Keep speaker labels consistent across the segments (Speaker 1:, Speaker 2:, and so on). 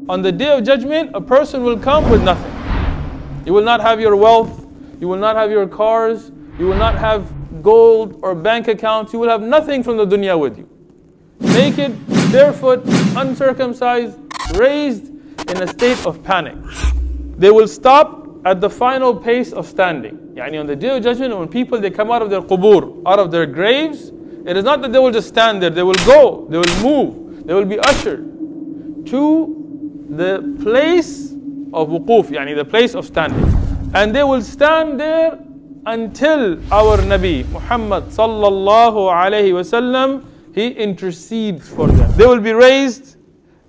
Speaker 1: On the Day of Judgment, a person will come with nothing. You will not have your wealth, you will not have your cars, you will not have gold or bank accounts, you will have nothing from the dunya with you. Naked, barefoot, uncircumcised, raised in a state of panic. They will stop at the final pace of standing. Yani on the Day of Judgment, when people they come out of their qubur, out of their graves, it is not that they will just stand there, they will go, they will move, they will be ushered to the place of wuquf, yani the place of standing. And they will stand there until our Nabi Muhammad sallallahu alayhi wasallam, he intercedes for them. They will be raised,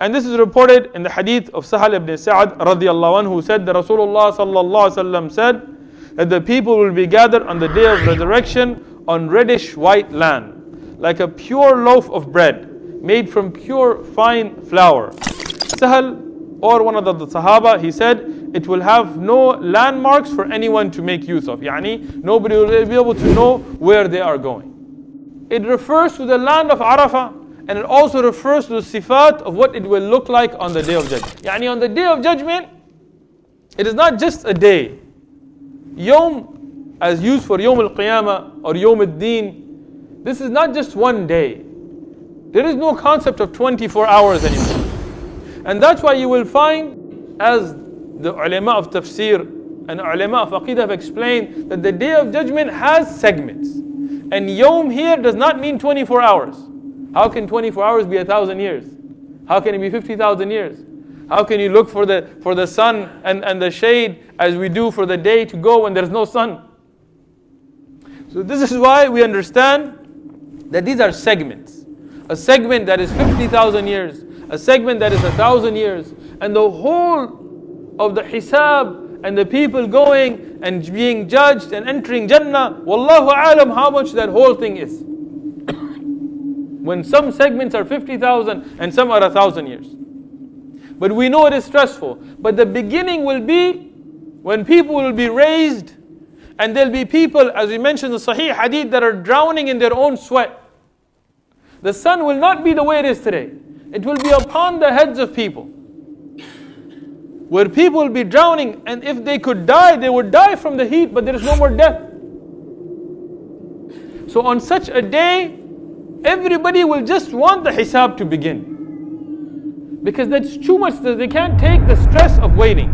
Speaker 1: and this is reported in the hadith of Sahal ibn Sa'ad radiyallahu anhu, who said that Rasulullah sallallahu alayhi wasallam said that the people will be gathered on the day of resurrection on reddish white land, like a pure loaf of bread made from pure fine flour. Sahal, or one of the Sahaba, he said, it will have no landmarks for anyone to make use of. Yani, nobody will be able to know where they are going. It refers to the land of Arafah, and it also refers to the sifat of what it will look like on the Day of Judgment. Yani, on the Day of Judgment, it is not just a day. Yawm, as used for Yawm al-Qiyamah or Yawm al-Din, this is not just one day. There is no concept of 24 hours anymore. And that's why you will find, as the ulama of tafsir and ulama of aqidah have explained, that the Day of Judgment has segments. And yawm here does not mean 24 hours. How can 24 hours be 1,000 years? How can it be 50,000 years? How can you look for the sun and the shade as we do for the day to go when there's no sun? So this is why we understand that these are segments. A segment that is 50,000 years, a segment that is 1,000 years, and the whole of the hisab and the people going and being judged and entering Jannah, wallahu alam how much that whole thing is. When some segments are 50,000 and some are 1,000 years. But we know it is stressful. But the beginning will be when people will be raised, and there'll be people, as we mentioned in the Sahih Hadith, that are drowning in their own sweat. The sun will not be the way it is today. It will be upon the heads of people, where people will be drowning, and if they could die, they would die from the heat, but there is no more death. So on such a day, everybody will just want the hisab to begin, because that's too much. They can't take the stress of waiting.